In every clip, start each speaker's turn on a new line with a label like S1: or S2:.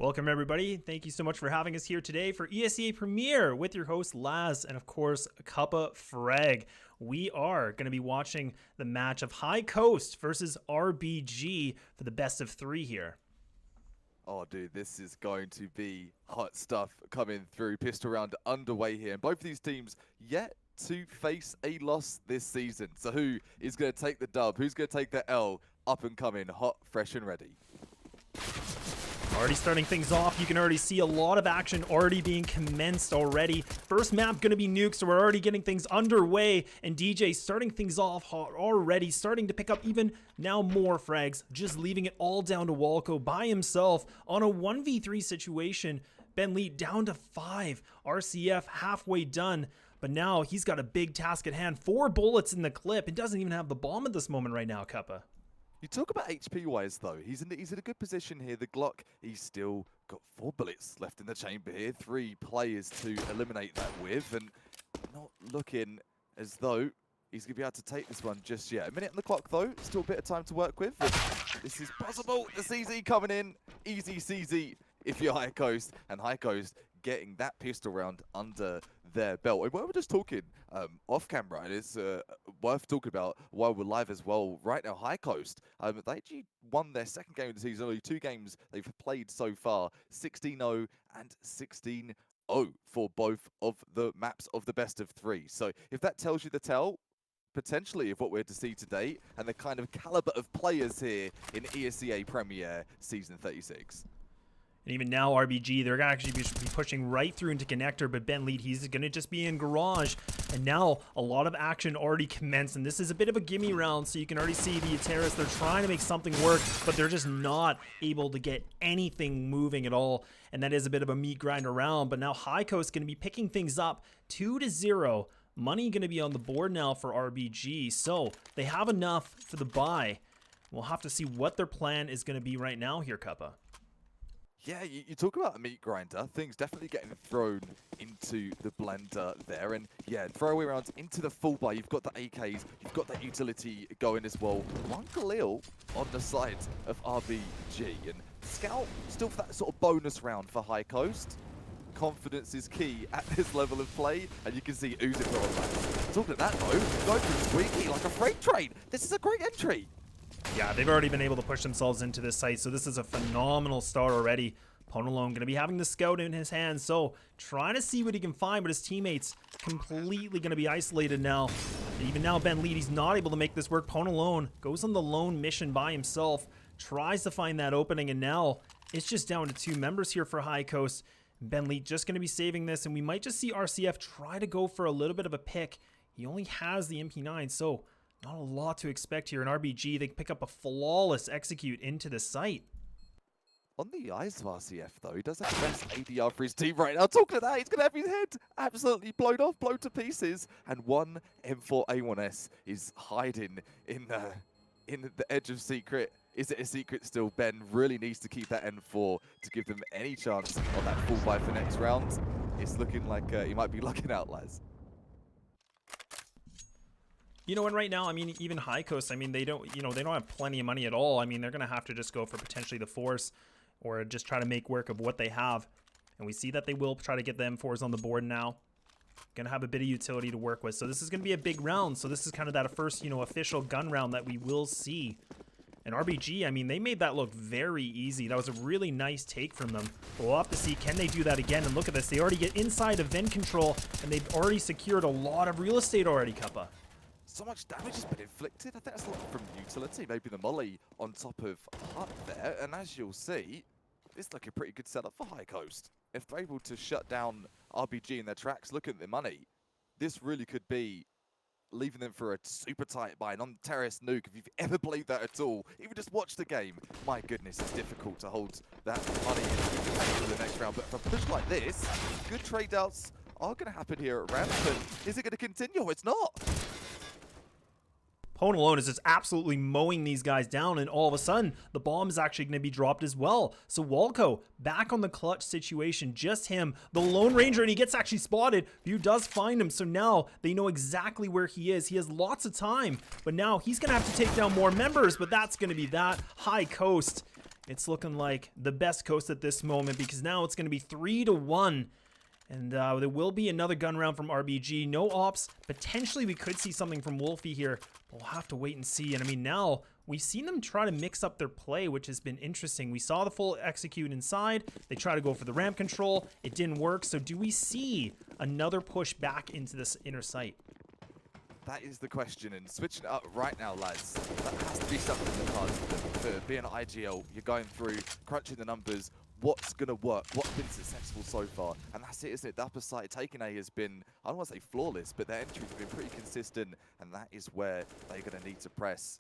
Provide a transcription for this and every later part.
S1: Welcome everybody. Thank you so much for having us here today for Esea Premiere with your host Laz and of course Kappa Frag. We are going to be watching the match of High Coast versus RBG for the best of 3 here.
S2: Oh, dude, this is going to be hot stuff coming through. Pistol round underway here. And both of these teams yet to face a loss this season. So who is going to take the dub? Who's going to take the L? Up and coming, hot, fresh and ready.
S1: Already starting things off, you can already see a lot of action already being commenced already. First map going to be Nuke, so we're already getting things underway. And DJ starting things off hot already, starting to pick up even now more frags. Just leaving it all down to Walco by himself on a 1v3 situation. Ben Lee down to 5. RCF halfway done. But now he's got a big task at hand. 4 bullets in the clip. It doesn't even have the bomb at this moment right now, Kappa.
S2: You talk about HP-wise, though. He's in a good position here. The Glock, he's still got 4 bullets left in the chamber here. 3 players to eliminate that with, and not looking as though he's going to be able to take this one just yet. A minute on the clock, though. Still a bit of time to work with. This is possible. The CZ coming in. Easy CZ if you're High Coast. And High Coast getting that pistol round under their belt. And we're just talking off camera, and it's worth talking about while we're live as well. Right now, High Coast, they actually won their second game of the season. Only 2 games they've played so far, 16-0 and 16-0 for both of the maps of the best of 3. So if that tells you the tell, potentially, of what we're to see today, and the kind of caliber of players here in Esea Premiere Season 36.
S1: And even now, RBG, they're going to actually be pushing right through into Connector, but Ben Lead, he's going to just be in Garage. And now, a lot of action already commenced, and this is a bit of a gimme round, so you can already see the Ateris, they're trying to make something work, but they're just not able to get anything moving at all. And that is a bit of a meat grinder round, but now High Coast going to be picking things up 2-0. Money going to be on the board now for RBG, so they have enough for the buy. We'll have to see what their plan is going to be right now here, Kappa.
S2: Yeah, you talk about a meat grinder. Things definitely getting thrown into the blender there. And yeah, throwaway rounds into the full buy. You've got the AKs. You've got that utility going as well. One Khalil on the side of RBG. And Scout still for that sort of bonus round for High Coast. Confidence is key at this level of play. And you can see oozing from that. Talking of that though, going through squeaky like a freight train. This is a great entry.
S1: Yeah, they've already been able to push themselves into this site, so this is a phenomenal start already. Ponalone going to be having the scout in his hands, so trying to see what he can find, but his teammates completely going to be isolated now. And even now, Ben Lead, he's not able to make this work. Ponalone goes on the lone mission by himself, tries to find that opening, and now it's just down to 2 members here for High Coast. Ben Lead just going to be saving this, and we might just see RCF try to go for a little bit of a pick. He only has the MP9, so not a lot to expect here in RBG. They can pick up a flawless execute into the site.
S2: On the eyes of RCF, though, he does have the best ADR for his team right now. Talking of that, he's going to have his head absolutely blown off, blown to pieces. And one M4A1S is hiding in the edge of secret. Is it a secret still? Ben really needs to keep that N4 to give them any chance on that full buy for next round. It's looking like he might be lucking out, Laz.
S1: You know, and right now, I mean, even High Coast, I mean, they don't have plenty of money at all. I mean, they're going to have to just go for potentially the Force or just try to make work of what they have. And we see that they will try to get the M4s on the board now. Going to have a bit of utility to work with. So this is going to be a big round. So this is kind of that first, official gun round that we will see. And RBG, I mean, they made that look very easy. That was a really nice take from them. But we'll have to see, can they do that again? And look at this. They already get inside of vent control, and they've already secured a lot of real estate already, Kappa.
S2: So much damage has been inflicted. I think that's a lot from utility. Maybe the molly on top of Hut there. And as you'll see, it's like a pretty good setup for High Coast. If they're able to shut down RBG in their tracks, look at their money. This really could be leaving them for a super tight buy. And on Terrace Nuke, if you've ever played that at all, even just watch the game, my goodness, it's difficult to hold that money in the next round. But for a push like this, good trade outs are going to happen here at Rampant. Is it going to continue? It's not.
S1: Ponalone is just absolutely mowing these guys down, and all of a sudden, the bomb is actually going to be dropped as well. So Walco, back on the clutch situation, just him, the Lone Ranger, and he gets actually spotted. View does find him, so now they know exactly where he is. He has lots of time, but now he's going to have to take down more members, but that's going to be that. High Coast it's looking like the best coast at this moment, because now it's going to be 3-1. And there will be another gun round from RBG. No ops. Potentially we could see something from Wolfie here. But we'll have to wait and see. And I mean, now we've seen them try to mix up their play, which has been interesting. We saw the full execute inside. They try to go for the ramp control. It didn't work. So do we see another push back into this inner site?
S2: That is the question, and switching it up right now, lads, that has to be something in the cards for them. For being an IGL, you're going through, crunching the numbers, what's going to work, what's been successful so far, and that's it, isn't it? The upper side, taking A has been, I don't want to say flawless, but their entries have been pretty consistent, and that is where they're going to need to press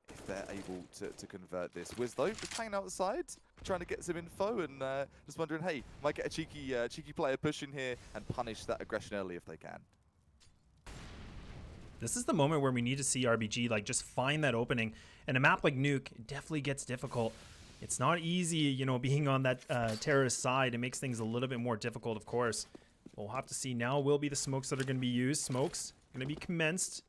S2: if they're able to convert this. Wiz, though, just hanging outside, trying to get some info, and just wondering, hey, might get a cheeky player push in here and punish that aggression early if they can.
S1: This is the moment where we need to see RBG like just find that opening. And a map like Nuke, it definitely gets difficult. It's not easy, you know, being on that terrorist side. It makes things a little bit more difficult, of course. We'll have to see. Now will be the smokes that are going to be used. Smokes going to be commenced.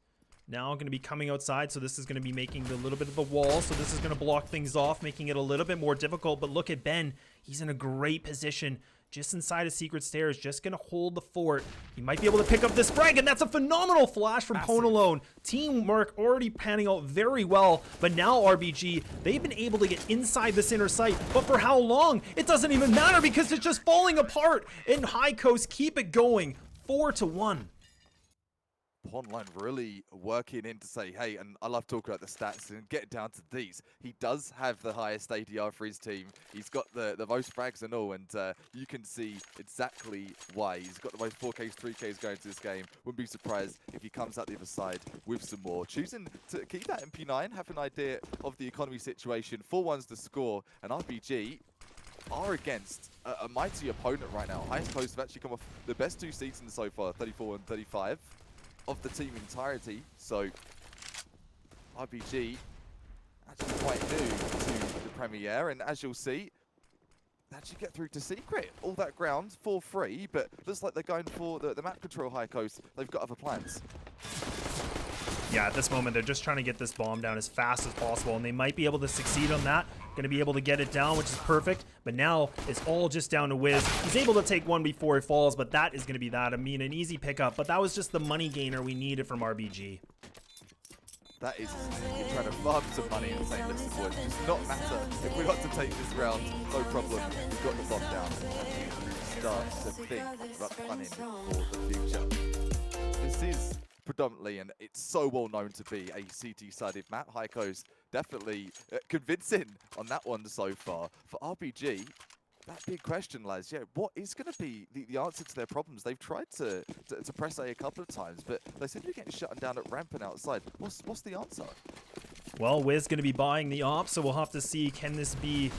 S1: Now going to be coming outside, so this is going to be making a little bit of a wall. So this is going to block things off, making it a little bit more difficult. But look at Ben. He's in a great position. Just inside of Secret Stairs, just going to hold the fort. He might be able to pick up this frag, and that's a phenomenal flash from Ponalone. Teamwork already panning out very well, but now RBG, they've been able to get inside this inner site, but for how long? It doesn't even matter because it's just falling apart. And High Coast keep it going, 4-1.
S2: Ponline really working in to say, hey, and I love talking about the stats and get down to these. He does have the highest ADR for his team. He's got the most frags and all, and you can see exactly why. He's got the most 4Ks, 3Ks going to this game. Wouldn't be surprised if he comes out the other side with some more. Choosing to keep that MP9, have an idea of the economy situation. 4-1's the score, and RBG are against a mighty opponent right now. Highest Coast have actually come off the best two seasons so far, 34 and 35. Of the team entirety, so RBG actually quite new to the Premiere, and as you'll see, they actually get through to Secret. All that ground for free, but looks like they're going for the map control High Coast. They've got other plans.
S1: Yeah, at this moment, they're just trying to get this bomb down as fast as possible, and they might be able to succeed on that. Going to be able to get it down, which is perfect. But now it's all just down to Wiz. He's able to take one before he falls, but that is going to be that. I mean, an easy pickup, but that was just the money gainer we needed from RBG.
S2: That is, you're trying to farm some money and saying, listen, boys, it does not matter. If we got to take this round, no problem. We've got the bomb down. And you start to think about planning for the future. This is predominantly, and it's so well known to be a CT-sided map. High Coast definitely convincing on that one so far. For RBG, that big question, lads, yeah, what is going to be the answer to their problems? They've tried to press A couple of times, but they seem to be getting shut down at ramp and outside. What's the answer?
S1: Well, Wiz going to be buying the op, so we'll have to see, can this be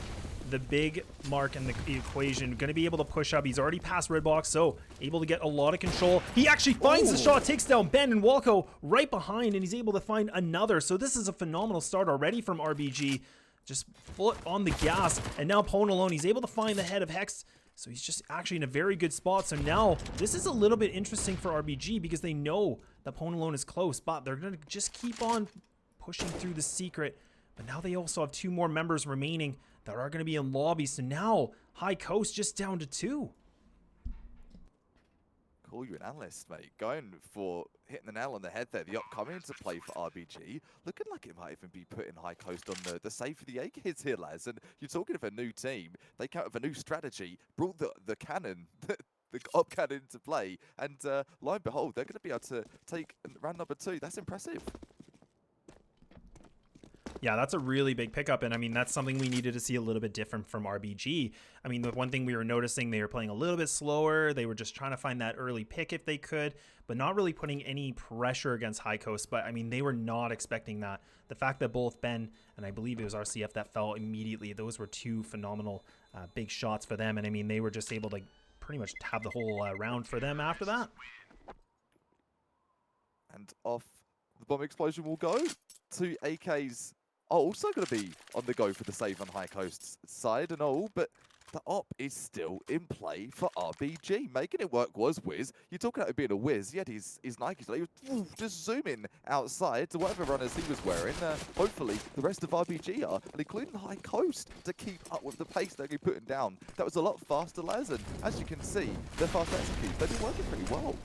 S1: the big mark in the equation? Going to be able to push up. He's already past red box, so able to get a lot of control. He actually finds the shot, takes down Ben and Walco right behind, and he's able to find another. So this is a phenomenal start already from RBG. Just foot on the gas, and now Ponalone, he's able to find the head of Hex, so he's just actually in a very good spot. So now this is a little bit interesting for RBG because they know that Ponalone is close, but they're going to just keep on pushing through the Secret. But now they also have 2 more members remaining that are going to be in lobby, so now High Coast just down to 2.
S2: Call you an analyst, mate. Going for hitting the nail on the head there. The op coming into play for RBG. Looking like it might even be putting High Coast on the save for the A-Kids here, lads. And you're talking of a new team. They came up with a new strategy, brought the cannon, the op cannon into play. And lo and behold, they're going to be able to take round number 2. That's impressive.
S1: Yeah, that's a really big pickup, and I mean, that's something we needed to see a little bit different from RBG. I mean, the one thing we were noticing, they were playing a little bit slower. They were just trying to find that early pick if they could, but not really putting any pressure against High Coast. But I mean, they were not expecting that. The fact that both Ben and I believe it was RCF that fell immediately, those were 2 phenomenal big shots for them. And I mean, they were just able to pretty much have the whole round for them after that.
S2: And off the bomb explosion will go. 2 AKs are also going to be on the go for the save on High Coast's side and all, but the op is still in play for RBG. Making it work was Wiz. You're talking about it being a Wiz. He had his Nikes. He was just zooming outside to whatever runners he was wearing. Hopefully, the rest of RBG are, and including High Coast, to keep up with the pace they're putting down. That was a lot faster, lads, and as you can see, their fast executes, they've been working pretty well.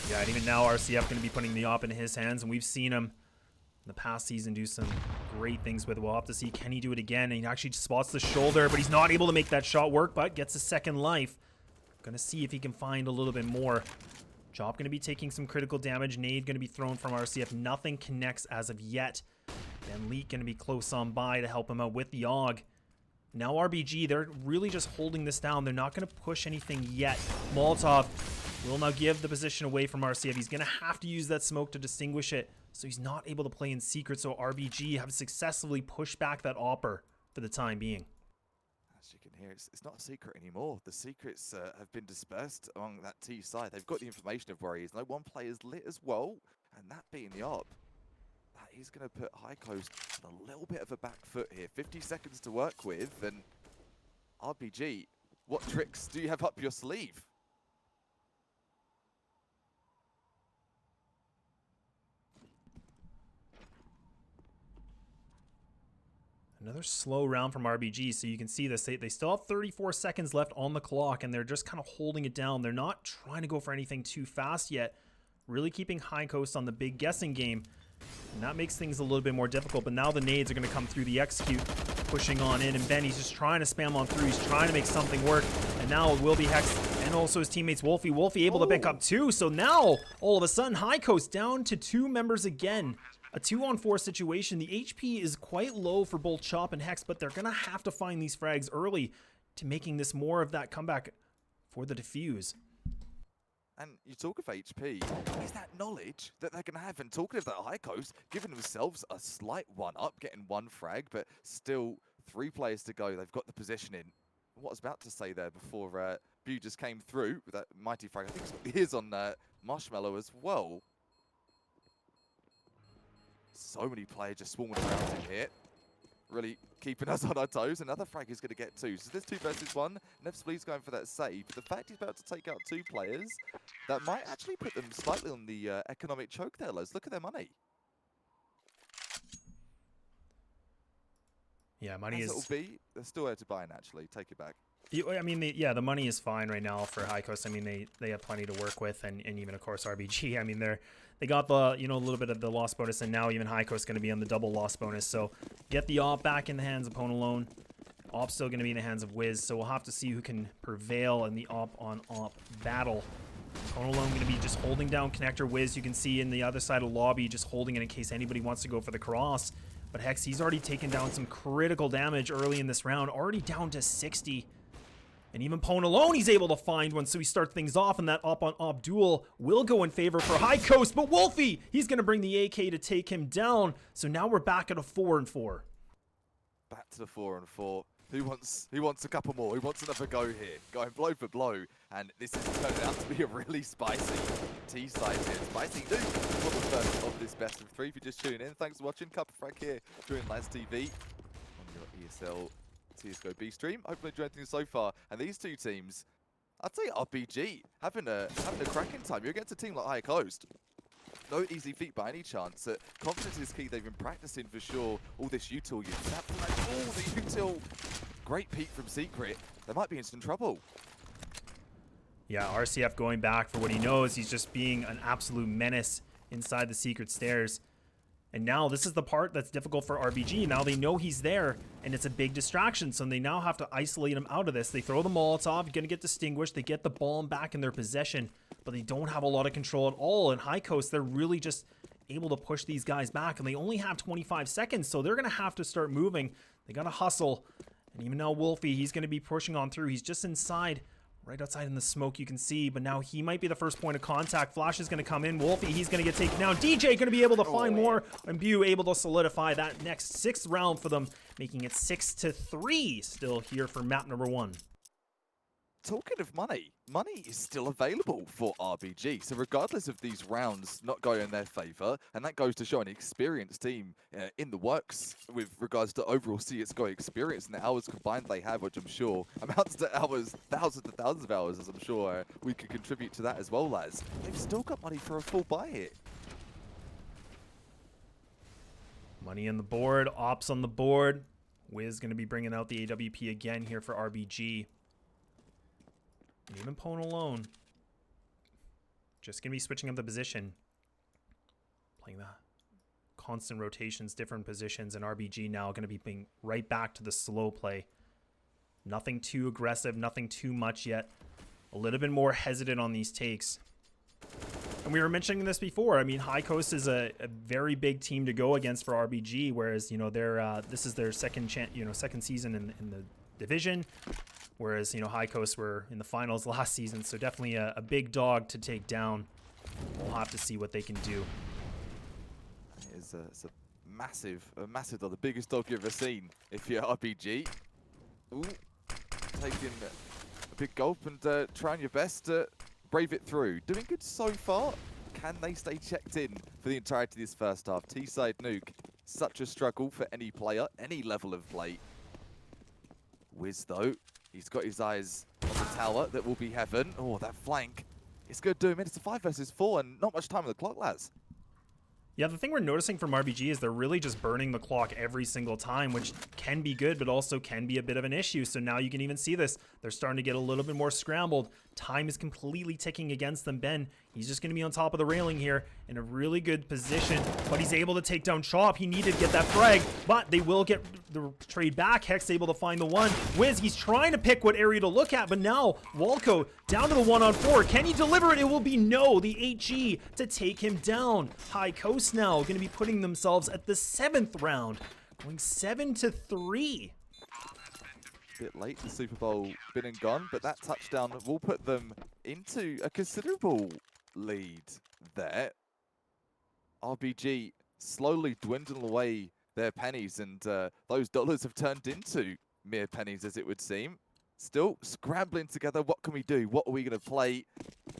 S1: Yeah, and even now RCF going to be putting the op in his hands, and we've seen him in the past season do some great things with it. We'll have to see, can he do it again? And he actually spots the shoulder, but he's not able to make that shot work, but gets a second life. Gonna see if he can find a little bit more. Chop gonna be taking some critical damage. Nade gonna be thrown from RCF. Nothing connects as of yet. And Leak gonna be close on by to help him out with the AUG. Now RBG, they're really just holding this down. They're not gonna push anything yet. Molotov will now give the position away from RCF. He's gonna have to use that smoke to distinguish it, so he's not able to play in secret. So RBG have successfully pushed back that Opper for the time being.
S2: As you can hear, it's not a secret anymore. The secrets have been dispersed along that T side. They've got the information of where he is. No one player's lit as well, and that being the op. That is going to put High Coast on a little bit of a back foot here. 50 seconds to work with, and RBG, what tricks do you have up your sleeve?
S1: Another slow round from RBG, so you can see this. They still have 34 seconds left on the clock, and they're just kind of holding it down. They're not trying to go for anything too fast yet. Really keeping High Coast on the big guessing game. And that makes things a little bit more difficult, but now the nades are going to come through the execute, pushing on in, and Benny's just trying to spam on through. He's trying to make something work, and now it will be Hex and also his teammates Wolfie. Wolfie able to pick up two, so now all of a sudden High Coast down to 2 members again. A 2-on-4 situation. The HP is quite low for both Chop and Hex, but they're going to have to find these frags early to making this more of that comeback for the defuse.
S2: And you talk of HP, is that knowledge that they're going to have? And talking of that High Coast, giving themselves a slight one-up, getting 1 frag, but still 3 players to go. They've got the position in. What I was about to say there before Bew just came through with that mighty frag. I think it's got his on Marshmallow as well. So many players just swarming around in here. Really keeping us on our toes. Another frag is going to get 2. So there's 2 versus 1. Nevsplee's going for that save. But the fact he's about to take out 2 players, that might actually put them slightly on the economic choke there, Loz. Look at their money.
S1: Yeah, money
S2: As
S1: is...
S2: it'll be, they're still there to buy in, actually. Take it back.
S1: I mean, the money is fine right now for High Coast. I mean, they have plenty to work with, and even, of course, RBG. I mean, they got the, a little bit of the loss bonus, and now even High Coast going to be on the double loss bonus. So get the op back in the hands of Pwn alone. Op's still going to be in the hands of Wiz, so we'll have to see who can prevail in the op-on-op battle. Pwn alone going to be just holding down connector. Wiz, you can see in the other side of the lobby, just holding it in case anybody wants to go for the cross. But Hex, he's already taken down some critical damage early in this round, already down to 60. And even Pwn alone, he's able to find one, so he starts things off, and that op-on-op duel will go in favor for High Coast. But Wolfie, he's going to bring the AK to take him down. So now we're back at a 4-4.
S2: Back to the 4-4. Who wants a couple more? Who wants another go here? Going blow for blow, and this is turning out to be a really spicy T-side here. Spicy news for the first of this best of 3. If you're just tuning in, thanks for watching. Cup of Frag here during Laz TV on your ESL CSGO B stream. Hopefully enjoyed things so far. And these 2 teams, I'd say RBG having a cracking time. You're against a team like High Coast. No easy feat by any chance. Confidence is key. They've been practicing for sure all this util use. The util. Great peek from Secret. They might be in some trouble.
S1: Yeah, RCF going back for what he knows. He's just being an absolute menace inside the Secret stairs. And now this is the part that's difficult for RBG. Now they know he's there, and it's a big distraction, so they now have to isolate him out of this. They throw the Molotov, going to get distinguished. They get the bomb back in their possession, but they don't have a lot of control at all. And High Coast, they're really just able to push these guys back, and they only have 25 seconds, so they're going to have to start moving. They got to hustle. And even now Wolfie, he's going to be pushing on through. He's just inside, right outside in the smoke, you can see, but now he might be the first point of contact. Flash is going to come in. Wolfie, he's going to get taken down. DJ going to be able to find more, and Bew able to solidify that next 6th round for them, making it 6-3 still here for map number 1.
S2: talking of money, money is still available for RBG. So regardless of these rounds not going in their favor, and that goes to show an experienced team in the works with regards to overall CSGO experience and the hours combined they have, which I'm sure amounts to hours, thousands and thousands of hours, as I'm sure we could contribute to that as well, lads. They've still got money for a full buy here.
S1: Money on the board, ops on the board. Wiz going to be bringing out the AWP again here for RBG. And even Pwn alone. Just going to be switching up the position. Playing the constant rotations, different positions, and RBG now going to be being right back to the slow play. Nothing too aggressive, nothing too much yet. A little bit more hesitant on these takes. And we were mentioning this before. I mean, High Coast is a very big team to go against for RBG, whereas, you know, they're this is their second season in the division, whereas, you know, High Coast were in the finals last season, so definitely a big dog to take down. We'll have to see what they can do.
S2: It's a massive dog, the biggest dog you've ever seen if you're RBG. Ooh, taking a big gulp and trying your best to brave it through. Doing good so far. Can they stay checked in for the entirety of this first half? T-side Nuke, such a struggle for any player, any level of play. Wiz, though, he's got his eyes on the tower that will be heaven. Oh, that flank. It's going to do him. It's a 5 versus 4 and not much time on the clock, lads.
S1: Yeah, the thing we're noticing from RBG is they're really just burning the clock every single time, which can be good, but also can be a bit of an issue. So now you can even see this. They're starting to get a little bit more scrambled. Time is completely ticking against them. Ben, he's just going to be on top of the railing here in a really good position, but he's able to take down Chop. He needed to get that frag, but they will get the trade back. Hex able to find the one. Wiz, he's trying to pick what area to look at, but now Walco down to the 1-on-4. Can he deliver it? It will be no. The HG to take him down. High Coast now going to be putting themselves at the 7th round, going 7-3.
S2: Bit late, the Super Bowl been and gone, but that touchdown will put them into a considerable lead there. RBG slowly dwindling away their pennies, and those dollars have turned into mere pennies, as it would seem. Still scrambling together. What can we do? What are we going to play?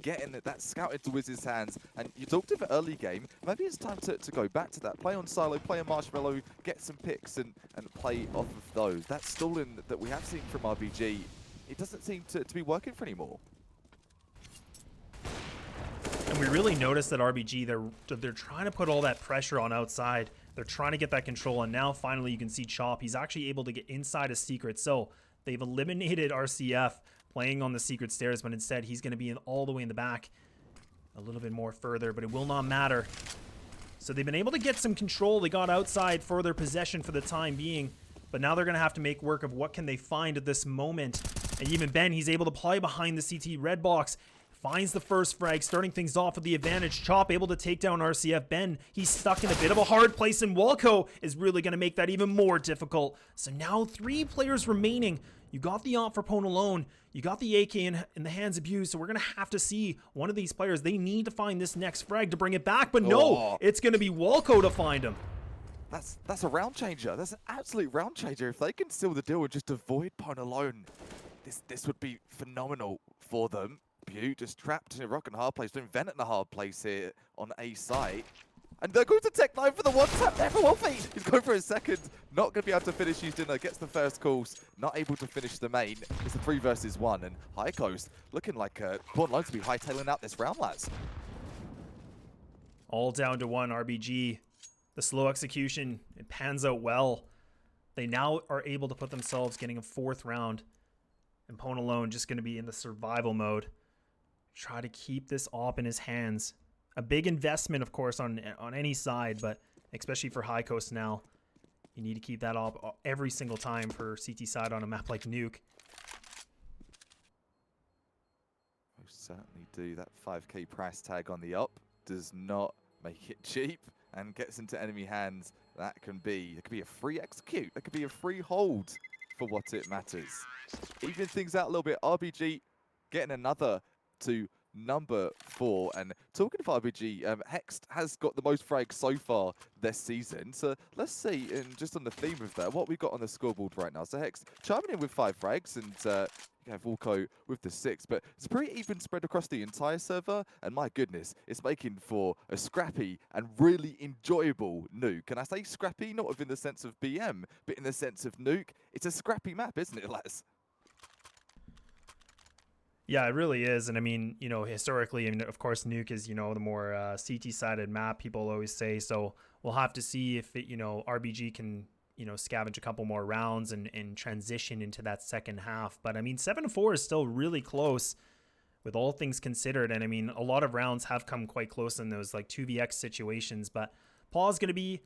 S2: Getting that scout into Wiz's hands. And you talked of it early game. Maybe it's time to go back to that. Play on silo, play on marshmallow, get some picks and play off of those. That stalling that we have seen from RBG, it doesn't seem to be working for anymore.
S1: And we really noticed that RBG, they're trying to put all that pressure on outside. They're trying to get that control. And now finally you can see Chop. He's actually able to get inside a secret. So they've eliminated RCF playing on the secret stairs, but instead he's going to be all the way in the back a little bit more further, but it will not matter. So they've been able to get some control. They got outside for their possession for the time being, but now they're going to have to make work of what can they find at this moment. And even Ben, he's able to play behind the CT red box. Finds the first frag, starting things off with the advantage. Chop able to take down RCF. Ben, he's stuck in a bit of a hard place, and Walco is really going to make that even more difficult. So now 3 players remaining. You got the op for Pwn alone. You got the AK in the hands of Hughes, so we're going to have to see one of these players. They need to find this next frag to bring it back, but no, it's going to be Walco to find him.
S2: That's a round changer. That's an absolute round changer. If they can seal the deal and just avoid Pwn alone, this would be phenomenal for them. Pew just trapped in a rock and hard place, doing Vent in a hard place here on A site. And they're going to Tech9 for the one tap there for Wolfie. He's going for a second, not going to be able to finish his dinner, gets the first course, not able to finish the main. It's a 3 versus 1, and High Coast looking like Born Alone to be hightailing out this round, lads.
S1: All down to 1 RBG. The slow execution, it pans out well. They now are able to put themselves getting a 4th round. And Pwn alone just going to be in the survival mode. Try to keep this op in his hands. A big investment, of course, on any side, but especially for High Coast now. You need to keep that op every single time for CT side on a map like Nuke.
S2: Most certainly do. That 5k price tag on the up does not make it cheap and gets into enemy hands. It could be a free execute. That could be a free hold for what it matters. Even things out a little bit. RBG getting another to number 4. And talking of RBG, Hex has got the most frags so far this season. So let's see, and just on the theme of that, what we got on the scoreboard right now. So Hex chiming in with 5 frags, and you have Volko with the 6, but it's pretty even spread across the entire server, and my goodness, it's making for a scrappy and really enjoyable Nuke. And I say scrappy not within the sense of BM, but in the sense of Nuke. It's a scrappy map, isn't it, lads?
S1: Yeah, it really is. And I mean, you know, historically, I mean, of course, Nuke is, you know, the more CT-sided map, people always say. So we'll have to see if, it, you know, RBG can, you know, scavenge a couple more rounds and transition into that second half. But I mean, 7-4 is still really close with all things considered. And I mean, a lot of rounds have come quite close in those like 2vx situations. But pause is going to be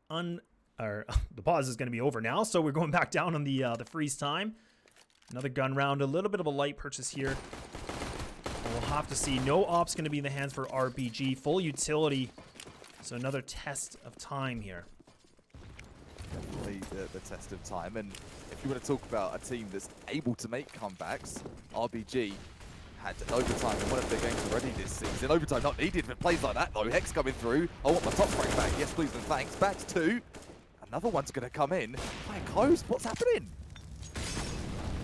S1: the pause is going to be over now. So we're going back down on the freeze time. Another gun round, a little bit of a light purchase here. And we'll have to see. No ops going to be in the hands for RBG. Full utility. So another test of time here.
S2: Definitely the test of time. And if you want to talk about a team that's able to make comebacks, RBG had overtime in one of their games already this season. Overtime not needed for plays like that though. Hex coming through. I want my top frag back. Yes, please and thanks. Back to 2. Another one's going to come in. Quite close. What's happening?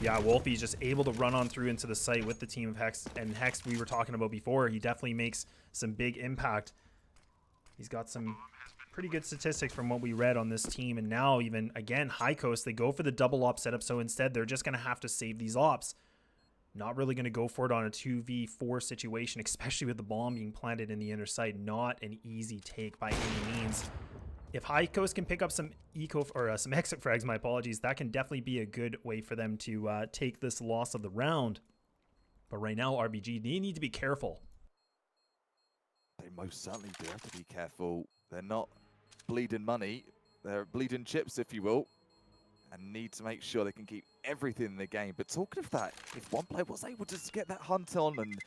S1: Yeah, Wolfie's just able to run on through into the site with the team of Hex. And Hex, we were talking about before, he definitely makes some big impact. He's got some pretty good statistics from what we read on this team. And now even, again, High Coast, they go for the double op setup. So instead, they're just going to have to save these ops. Not really going to go for it on a 2v4 situation, especially with the bomb being planted in the inner site. Not an easy take by any means. If High Coast can pick up some some exit frags, my apologies, that can definitely be a good way for them to take this loss of the round. But right now, RBG, they need to be careful.
S2: They most certainly do have to be careful. They're not bleeding money. They're bleeding chips, if you will, and need to make sure they can keep everything in the game. But talking of that, if one player was able to get that hunt on and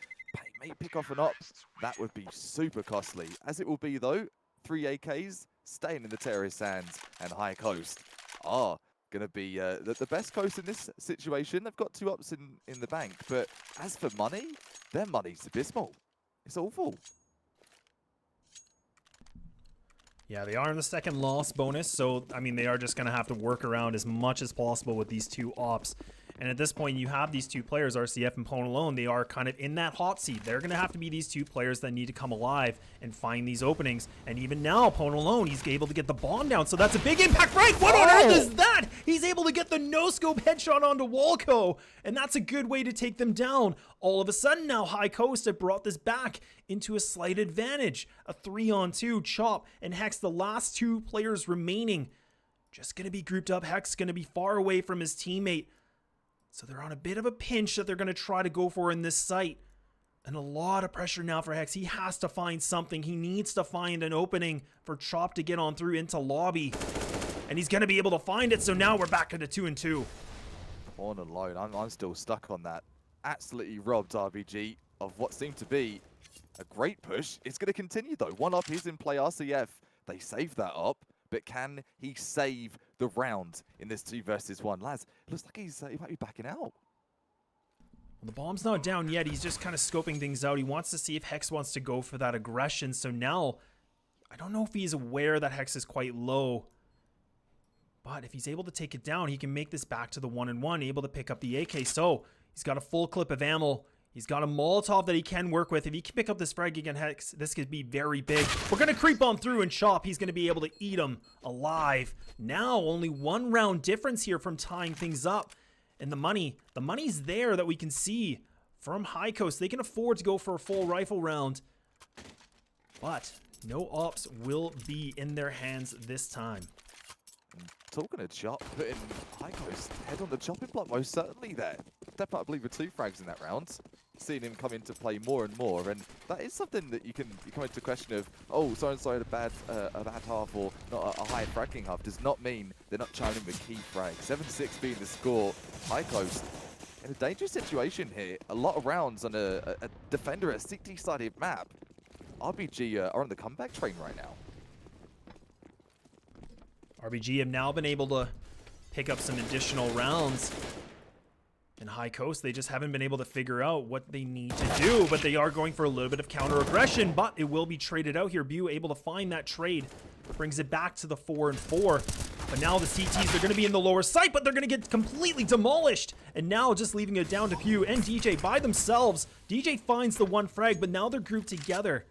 S2: maybe pick off an op, that would be super costly. As it will be, though, 3 AKs staying in the terrorist hands, and High Coast are going to be the best coast in this situation. They've got 2 ups in the bank, but as for money, their money's abysmal. It's awful.
S1: Yeah, they are in the second loss bonus, so, I mean, they are just going to have to work around as much as possible with these 2 ops. And at this point, you have these 2 players, RCF and Pwn alone. They are kind of in that hot seat. They're going to have to be these 2 players that need to come alive and find these openings. And even now, Pwn alone, he's able to get the bomb down. So that's a big impact. Right, what on earth is that? He's able to get the no-scope headshot onto Walco. And that's a good way to take them down. All of a sudden now, High Coast have brought this back into a slight advantage. A 3-on-2, Chop and Hex, the last 2 players remaining. Just going to be grouped up. Hex going to be far away from his teammate. So they're on a bit of a pinch that they're going to try to go for in this site. And a lot of pressure now for Hex. He has to find something. He needs to find an opening for Chop to get on through into lobby. And he's going to be able to find it. So now we're back into 2-2.
S2: On alone, I'm still stuck on that. Absolutely robbed RBG of what seemed to be a great push. It's going to continue though. 1 up is in play. RCF, they saved that up. But can he save the round in this 2 versus 1? Lads, it looks like he might be backing out.
S1: Well, the bomb's not down yet. He's just kind of scoping things out. He wants to see if Hex wants to go for that aggression. So now, I don't know if he's aware that Hex is quite low. But if he's able to take it down, he can make this back to the 1-1, able to pick up the AK. So he's got a full clip of ammo. He's got a Molotov that he can work with. If he can pick up this frag against Hex, this could be very big. We're going to creep on through and Chop. He's going to be able to eat him alive. Now, only 1 round difference here from tying things up. And the money's there that we can see from High Coast. They can afford to go for a full rifle round. But no ops will be in their hands this time.
S2: Talking of Chop, putting High Coast head on the chopping block, most certainly there. Definitely, I believe, with 2 frags in that round. Seeing him come into play more and more, and that is something that you come into question of, oh, so-and-so had a bad half or not a high fragging half, does not mean they're not chiming with key frag. 7-6 being the score. High Coast in a dangerous situation here. A lot of rounds on a defender, a CT-sided map. RBG are on the comeback train right now.
S1: RBG have now been able to pick up some additional rounds. In High Coast, they just haven't been able to figure out what they need to do, but they are going for a little bit of counter aggression, but it will be traded out here. Bu able to find that trade, brings it back to the 4-4. But now the CTs, they're going to be in the lower site, but they're going to get completely demolished. And now just leaving it down to Pew and DJ by themselves. DJ finds the one frag, but now they're grouped together.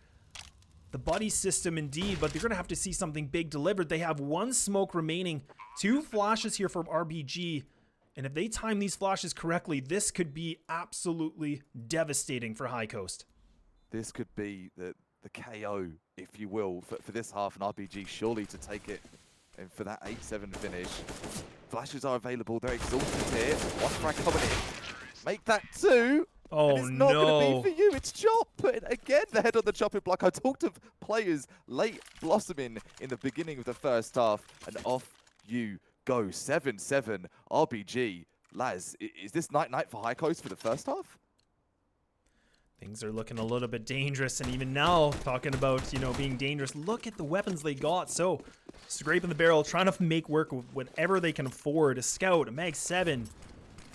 S1: The buddy system indeed, but they're going to have to see something big delivered. They have one smoke remaining, 2 flashes here from RBG. And if they time these flashes correctly, this could be absolutely devastating for High Coast.
S2: This could be the KO, if you will, for this half, and RBG surely to take it and for that 8-7 finish. Flashes are available. They're exhausted here. One frag coming in. Make that 2.
S1: Oh,
S2: and it's not
S1: no.
S2: going to be for you. It's Chop. And again, the head on the chopping block. I talked of players late blossoming in the beginning of the first half, and off you go. 7-7 RBG. Laz, is this night for High Coast for the first half?
S1: Things are looking a little bit dangerous, and even now, talking about, you know, being dangerous, look at the weapons they got. So, scraping the barrel, trying to make work with whatever they can afford. A Scout, a Mag 7,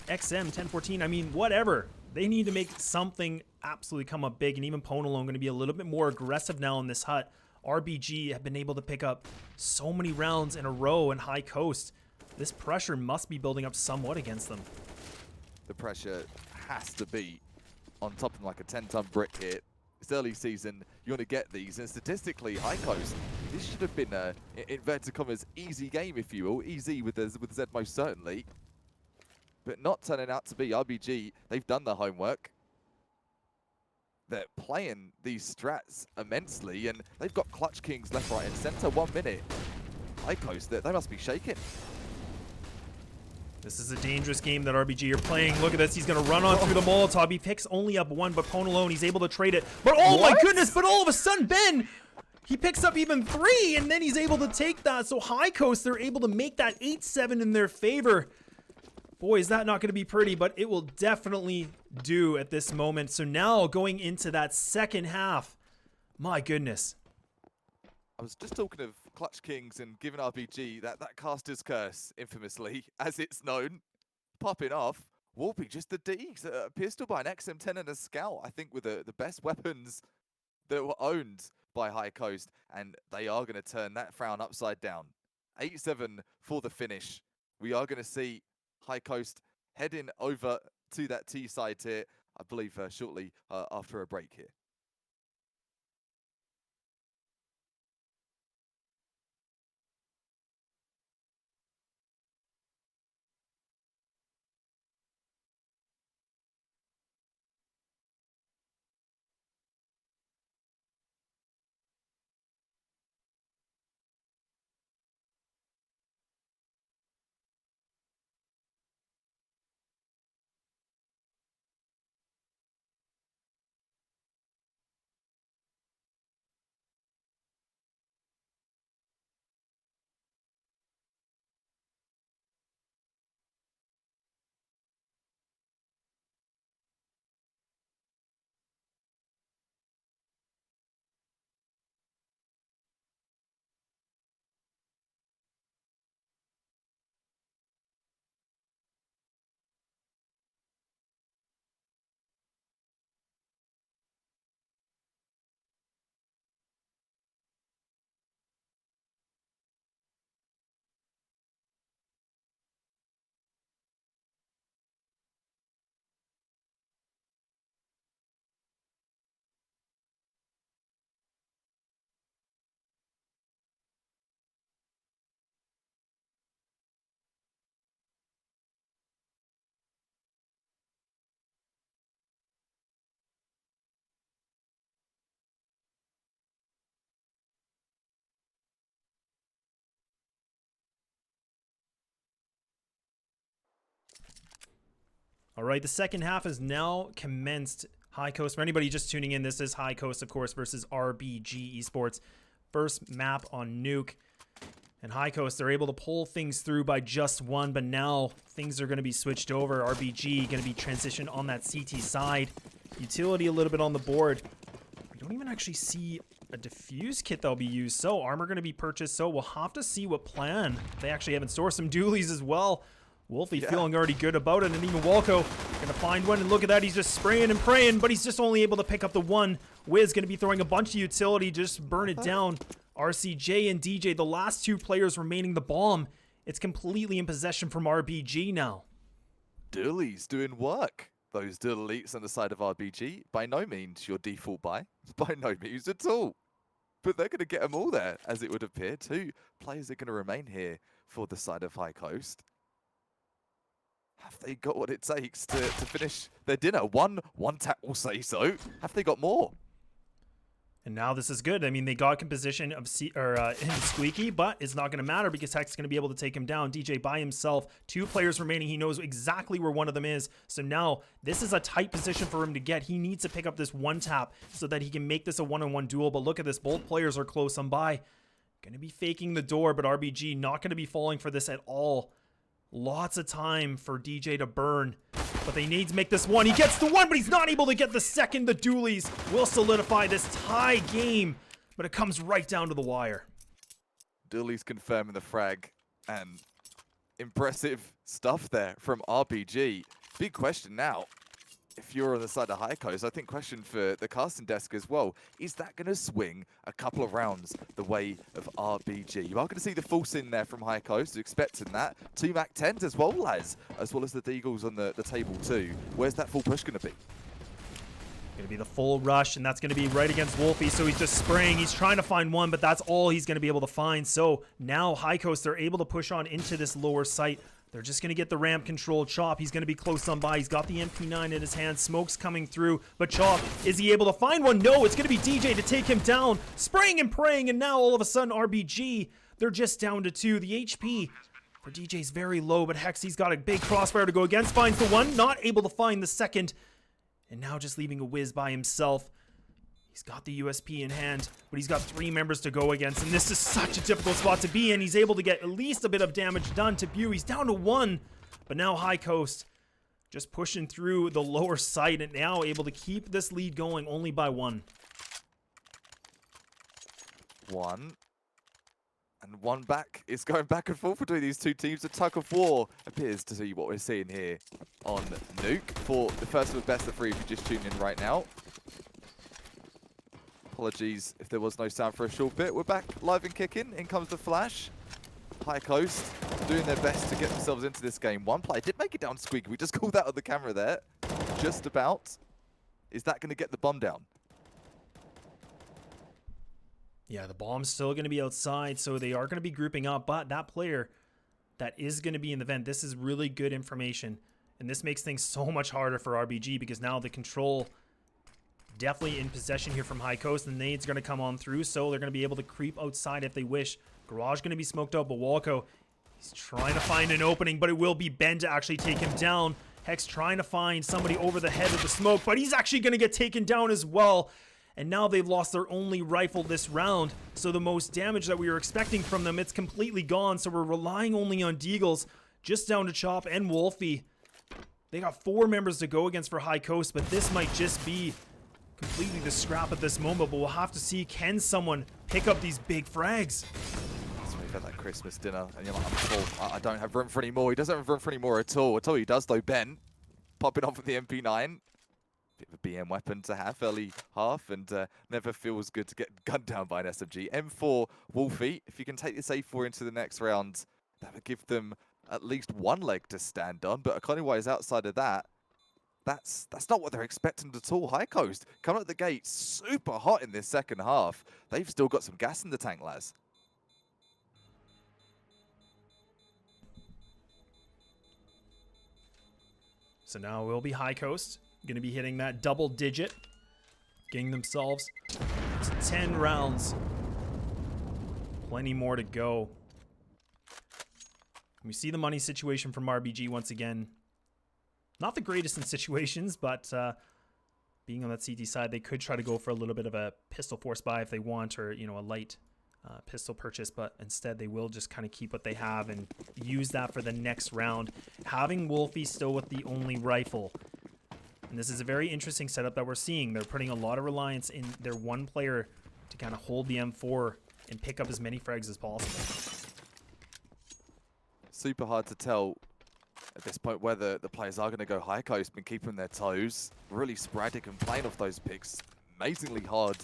S1: XM 1014, I mean, whatever. They need to make something absolutely come up big, and even Ponalone going to be a little bit more aggressive now in this hut. RBG have been able to pick up so many rounds in a row in High Coast. This pressure must be building up somewhat against them.
S2: The pressure has to be on top of like a 10-ton brick here. It's early season, you want to get these, and statistically, High Coast, this should have been a, in inverted commas, easy game, if you will. Easy with the Z most certainly. But not turning out to be. RBG, they've done the homework. They're playing these strats immensely, and they've got Clutch Kings left, right, and center. 1 minute. High Coast, they must be shaking.
S1: This is a dangerous game that RBG are playing. Look at this. He's going to run on through the Molotov. He picks only up 1, but Ponalone, he's able to trade it. But oh my goodness, but all of a sudden, Ben, he picks up even 3, and then he's able to take that. So High Coast, they're able to make that 8-7 in their favor. Boy, is that not going to be pretty, but it will definitely do at this moment. So now going into that second half, my goodness.
S2: I was just talking of Clutch Kings and giving RBG that caster's curse, infamously, as it's known, popping off. Warpy, just the D's, a pistol by an XM10 and a Scout, I think, were the best weapons that were owned by High Coast, and they are going to turn that frown upside down. 8-7 for the finish. We are going to see High Coast heading over to that T side here, I believe, shortly after a break here.
S1: All right, the second half is now commenced. High Coast, for anybody just tuning in, this is High Coast, of course, versus RBG Esports. First map on Nuke. And High Coast, they're able to pull things through by just 1, but now things are going to be switched over. RBG going to be transitioned on that CT side. Utility a little bit on the board. We don't even actually see a diffuse kit that'll be used. So armor going to be purchased. So we'll have to see what plan they actually have in store. Some dualies as well. Wolfie feeling already good about it, and even Walco gonna find one, and look at that, he's just spraying and praying, but he's just only able to pick up the 1. Wiz gonna be throwing a bunch of utility, just burn it down. RCJ and DJ, the last 2 players remaining. The bomb it's completely in possession from RBG now.
S2: Dooley's doing work. Those dual elites on the side of RBG, by no means your default buy. By no means at all. But they're going to get them all there, as it would appear. 2 players are going to remain here for the side of High Coast. Have they got what it takes to finish their dinner? One tap will say so. Have they got more?
S1: And now this is good. I mean, they got in position of Squeaky, but it's not going to matter because Hex is going to be able to take him down. DJ by himself, 2 players remaining. He knows exactly where one of them is. So now this is a tight position for him to get. He needs to pick up this 1 tap so that he can make this a 1-on-1 duel. But look at this. Both players are close on by. Going to be faking the door, but RBG not going to be falling for this at all. Lots of time for DJ to burn. But they need to make this 1. He gets the 1, but he's not able to get the second. The Doolies will solidify this tie game, but it comes right down to the wire.
S2: Dooley's confirming the frag, and impressive stuff there from RBG. Big question now, if you're on the side of High Coast, I think question for the casting desk as well, is that going to swing a couple of rounds the way of RBG? You are going to see the force in there from High Coast, expecting that. 2 Mac 10s as well as the Deagles on the table too. Where's that full push going to be?
S1: Going to be the full rush, and that's going to be right against Wolfie, so he's just spraying. He's trying to find 1, but that's all he's going to be able to find. So now High Coast, they're able to push on into this lower site. They're just going to get the ramp control. Chop, he's going to be close on by. He's got the MP9 in his hand. Smoke's coming through. But Chop, is he able to find 1? No, it's going to be DJ to take him down. Spraying and praying, and now all of a sudden RBG, they're just down to 2. The HP for DJ's very low, but Hex, he's got a big crossfire to go against. Finds the 1, not able to find the second. And now just leaving a Wiz by himself. He's got the USP in hand, but he's got 3 members to go against, and this is such a difficult spot to be in. He's able to get at least a bit of damage done to Bew. He's down to 1, but now High Coast just pushing through the lower site and now able to keep this lead going only by 1.
S2: 1. And 1 back is going back and forth between these 2 teams. A tug of war appears to see what we're seeing here on Nuke for the first of the best of 3 if you just tuned in right now. Apologies if there was no sound for a short bit. We're back live and kicking. In comes the flash. High Coast doing their best to get themselves into this game. 1 player did make it down Squeaky. We just called that on the camera there. Just about. Is that going to get the bomb down?
S1: Yeah, the bomb's still going to be outside, so they are going to be grouping up. But that player that is going to be in the vent, this is really good information. And this makes things so much harder for RBG because now the control definitely in possession here from High Coast. The nade's going to come on through, so they're going to be able to creep outside if they wish. Garage going to be smoked out, but Walco, he's trying to find an opening, but it will be Ben to actually take him down. Hex trying to find somebody over the head of the smoke, but he's actually going to get taken down as well. And now they've lost their only rifle this round, so the most damage that we were expecting from them, it's completely gone. So we're relying only on Deagles, just down to Chop and Wolfie. They got 4 members to go against for High Coast, but this might just be completely the scrap at this moment. But we'll have to see, can someone pick up these big frags?
S2: So we've had that Christmas dinner, and you're like, I'm full. I don't have room for any more. He doesn't have room for any more at all. I tell you, he does though. Ben popping off with the MP9. Bit of a BM weapon to have early half, and never feels good to get gunned down by an SMG. M4 Wolfie, if you can take this A4 into the next round, that would give them at least 1 leg to stand on. But Economy-wise, outside of that, that's not what they're expecting at all. High Coast coming at the gate super hot in this second half. They've still got some gas in the tank, lads.
S1: So now it will be High Coast. Going to be hitting that double digit. Getting themselves to 10 rounds. Plenty more to go. We see the money situation from RBG once again. Not the greatest in situations, but being on that CT side, they could try to go for a little bit of a pistol force buy if they want, or, you know, a light pistol purchase, but instead they will just kind of keep what they have and use that for the next round. Having Wolfie still with the only rifle. And this is a very interesting setup that we're seeing. They're putting a lot of reliance in their 1 player to kind of hold the M4 and pick up as many frags as possible.
S2: Super hard to tell at this point whether the players are going to go High Coast, been keeping their toes. Really sporadic and playing off those picks. Amazingly hard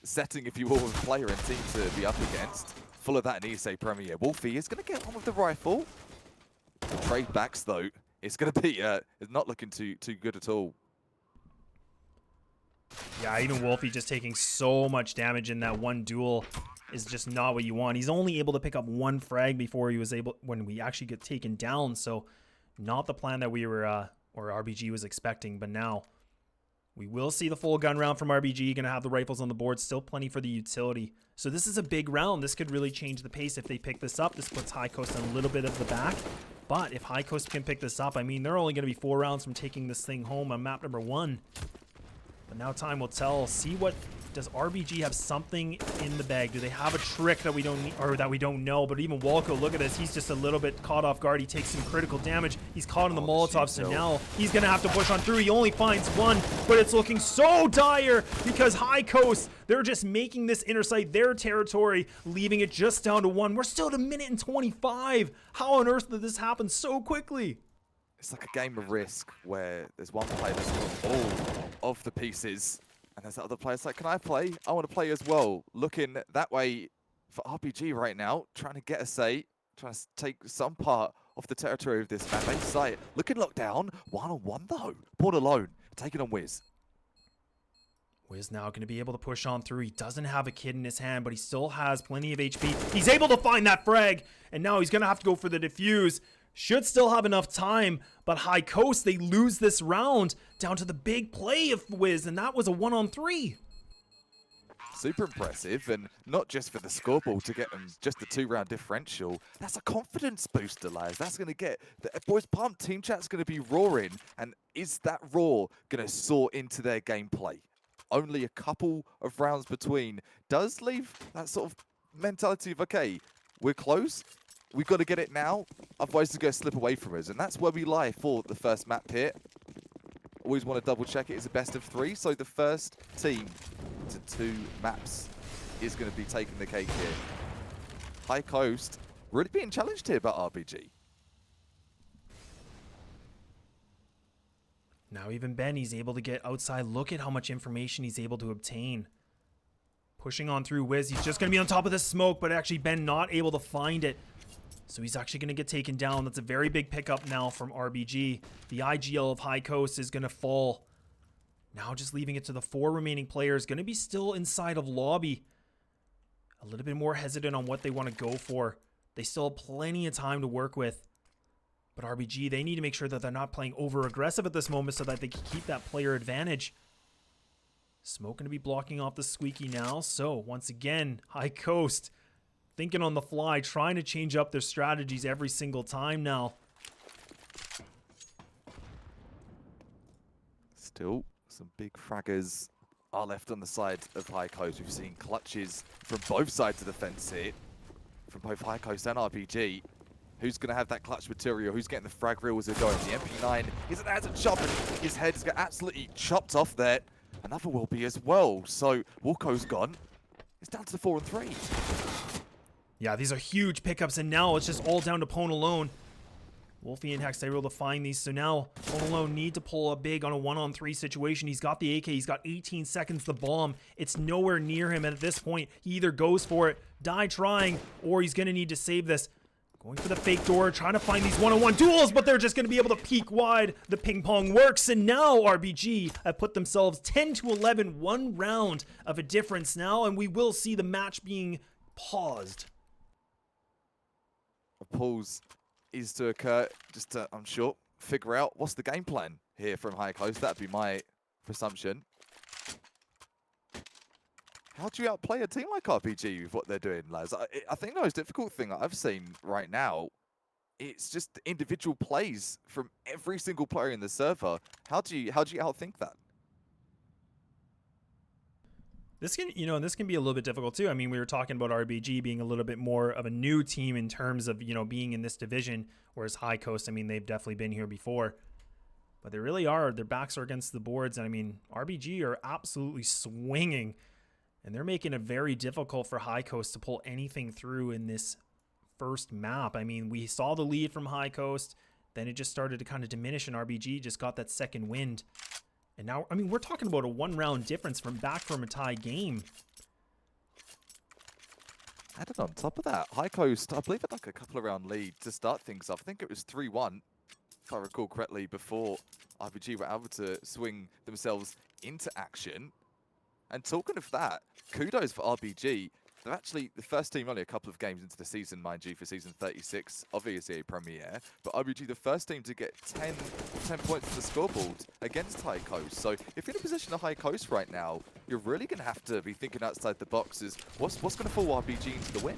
S2: setting, if you will, of player and team to be up against. full of that in Esea Premier. Wolfie is going to get on with the rifle. Trade backs, though. It's going to be it's not looking too good at all.
S1: Yeah, even Wolfie just taking so much damage in that one duel is just not what you want. He's only able to pick up one frag before he was able, when we actually get taken down. So not the plan that we were, or RBG was expecting. But now we will see the full gun round from RBG. Going to have the rifles on the board. Still plenty for the utility. So this is a big round. This could really change the pace if they pick this up. This puts High Coast on a little bit of the back. But if High Coast can pick this up, I mean, they're only going to be 4 rounds from taking this thing home on map number 1. But now time will tell. See, what does RBG have something in the bag? Do they have a trick that we don't need, or that we don't know? But even Walco, look at this. He's just a little bit caught off guard. He takes some critical damage. He's caught in the Molotov, so now he's gonna have to push on through. He only finds one, but it's looking so dire because High Coast, they're just making this inner site their territory, leaving it just down to 1. We're still at 1:25. How on earth did this happen so quickly?
S2: It's like a game of Risk where there's one player that's got all of the pieces, and there's that other player that's like, can I play? I want to play as well. Looking that way for RPG right now, trying to get a say, trying to take some part of the territory of this man-made site. Looking locked down, 1-on-1 though. Pawn alone, taking on Wiz.
S1: Wiz now going to be able to push on through. He doesn't have a kid in his hand, but he still has plenty of HP. He's able to find that frag, and now he's going to have to go for the defuse. Should still have enough time, but High Coast, they lose this round down to the big play of Wiz, and that was a 1-on-3.
S2: Super impressive, and not just for the scoreboard to get them just a 2-round differential. That's a confidence booster, lads. That's going to get the boys pumped. Team chat's going to be roaring, and is that roar going to soar into their gameplay? Only a couple of rounds between does leave that sort of mentality of, okay, we're close. We've got to get it now, otherwise it's going to slip away from us. And that's where we lie for the first map here. Always want to double check it is a best of 3. So the first team to 2 maps is going to be taking the cake here. High Coast really being challenged here by RBG.
S1: Now even Ben, he's able to get outside. Look at how much information he's able to obtain. Pushing on through Wiz. He's just going to be on top of the smoke, but actually Ben not able to find it. So he's actually going to get taken down. That's a very big pickup now from RBG. The IGL of High Coast is going to fall. Now just leaving it to the 4 remaining players. Going to be still inside of lobby. A little bit more hesitant on what they want to go for. They still have plenty of time to work with. But RBG, they need to make sure that they're not playing over-aggressive at this moment so that they can keep that player advantage. Smoke going to be blocking off the Squeaky now. So once again, High Coast thinking on the fly, trying to change up their strategies every single time now.
S2: Still, some big fraggers are left on the side of High Coast. We've seen clutches from both sides of the fence here, from both High Coast and RBG. Who's going to have that clutch material? Who's getting the frag reels are going? The MP9 is an as a chop, and his head's got absolutely chopped off there. Another will be as well. So Walco's gone. It's down to the 4 and 3.
S1: Yeah, these are huge pickups, and now it's just all down to Pwn alone. Wolfie and Hex, they were able to find these, so now Pwn alone need to pull a big on a 1-on-3 situation. He's got the AK, he's got 18 seconds to bomb. It's nowhere near him, and at this point, he either goes for it, die trying, or he's going to need to save this. Going for the fake door, trying to find these 1-on-1 duels, but they're just going to be able to peek wide. The ping pong works, and now RBG have put themselves 10-11, 1 round of a difference now, and we will see the match being paused.
S2: A pause is to occur just to, I'm sure, figure out what's the game plan here from High Coast. That'd be my presumption. How do you outplay a team like RPG with what they're doing, lads? I think the most difficult thing I've seen right now, it's just individual plays from every single player in the server. How do you outthink that?
S1: This can, this can be a little bit difficult too. I mean, we were talking about RBG being a little bit more of a new team in terms of, being in this division, whereas High Coast, I mean, they've definitely been here before. But they really are. Their backs are against the boards. And I mean, RBG are absolutely swinging. And they're making it very difficult for High Coast to pull anything through in this first map. I mean, we saw the lead from High Coast. Then it just started to kind of diminish, and RBG just got that second wind. And now, I mean, we're talking about a 1-round difference from a tie game.
S2: And then on top of that, High Coast, I believe, had like a couple of round lead to start things off. I think it was 3-1, if I recall correctly, before RBG were able to swing themselves into action. And talking of that, kudos for RBG. They're actually the first team only a couple of games into the season, mind you, for season 36 of Esea Premier. But RBG, the first team to get 10 points on the scoreboard against High Coast. So if you're in a position of High Coast right now, you're really going to have to be thinking outside the boxes. What's going to fall RBG into the win?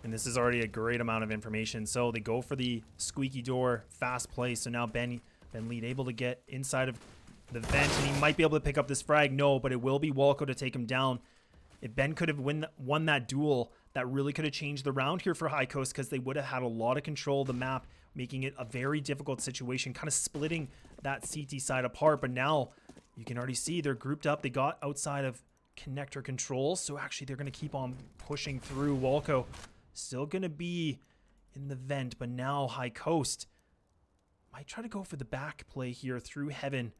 S1: And this is already a great amount of information. So they go for the squeaky door, fast play. So now Ben Lead able to get inside of the vent, and he might be able to pick up this frag. No, but it will be Walco to take him down. If Ben could have won that duel, that really could have changed the round here for High Coast, because they would have had a lot of control of the map, making it a very difficult situation, kind of splitting that CT side apart. But now you can already see they're grouped up. They got outside of connector controls, so actually they're going to keep on pushing through. Walco still going to be in the vent, but now High Coast might try to go for the back play here through Heaven.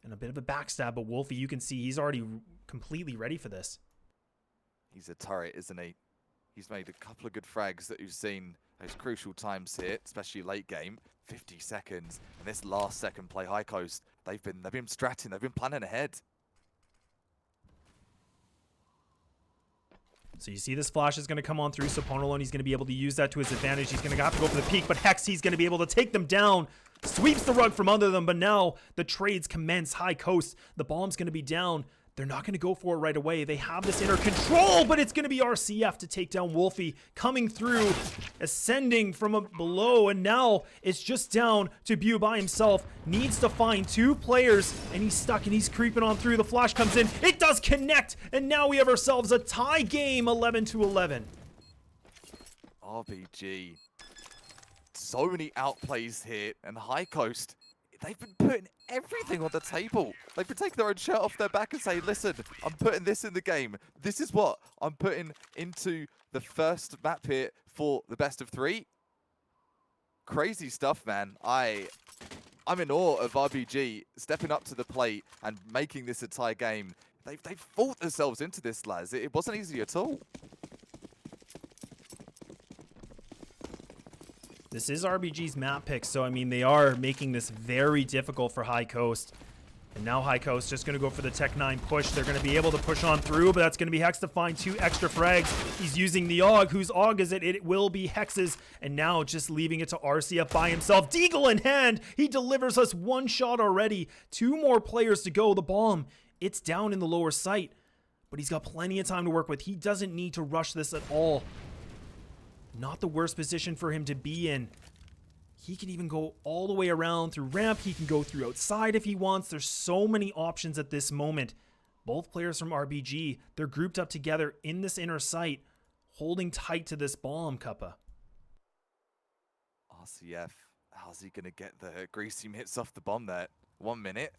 S1: And a bit of a backstab, but Wolfie, you can see he's already completely ready for this.
S2: He's a turret, isn't he? He's made a couple of good frags that you've seen those crucial times here, especially late game. 50 seconds, and this last second play, High Coast, they've been stratting, they've been planning ahead.
S1: So you see this flash is going to come on through, so Ponoloni's going to be able to use that to his advantage. He's going to have to go for the peak, but Hex, he's going to be able to take them down. Sweeps the rug from under them, but now the trades commence. High Coast, the bomb's going to be down. They're not going to go for it right away. They have this inner control, but it's going to be RCF to take down Wolfie, coming through, ascending from below, and now it's just down to Bew by himself. Needs to find two players, and he's stuck, and he's creeping on through. The flash comes in. It does connect, and now we have ourselves a tie game, 11-11.
S2: RBG. So many outplays here, and High Coast, they've been putting everything on the table. They've been taking their own shirt off their back and saying, listen, I'm putting this in the game. This is what I'm putting into the first map here for the best of three. Crazy stuff, man. I'm in awe of RBG stepping up to the plate and making this a tie game. They've fought themselves into this, lads. It wasn't easy at all.
S1: This is RBG's map pick, so I mean, they are making this very difficult for High Coast. And now High Coast just going to go for the Tech 9 push. They're going to be able to push on through, but that's going to be Hex to find two extra frags. He's using the AUG. Whose AUG is it? It will be Hex's. And now just leaving it to RCF by himself. Deagle in hand. He delivers us one shot already. Two more players to go. The bomb, it's down in the lower site, but he's got plenty of time to work with. He doesn't need to rush this at all. Not the worst position for him to be in. He can even go all the way around through ramp. He can go through outside if he wants. There's so many options at this moment. Both players from RBG, they're grouped up together in this inner site, holding tight to this bomb, Cuppa.
S2: RCF, how's he going to get the greasy mitts off the bomb there? 1 minute.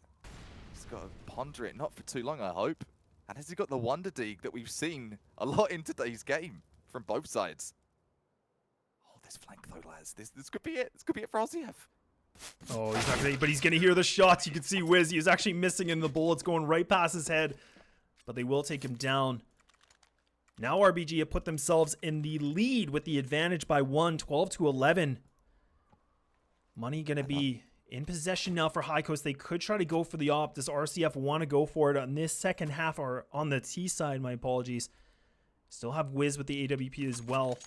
S2: He's got to ponder it, not for too long, I hope. And has he got the Wonder Dig that we've seen a lot in today's game from both sides? This flank though, lads. This could be it. This could be it for RCF.
S1: Oh, he's not gonna, but he's gonna hear the shots. You can see Wiz. He was actually missing in the bullets going right past his head, but they will take him down. Now RBG have put themselves in the lead with the advantage by 1, 12-11. Money gonna be in possession now for High Coast. They could try to go for the op. Does RCF want to go for it on this second half, or on the T side? My apologies. Still have Wiz with the AWP as well.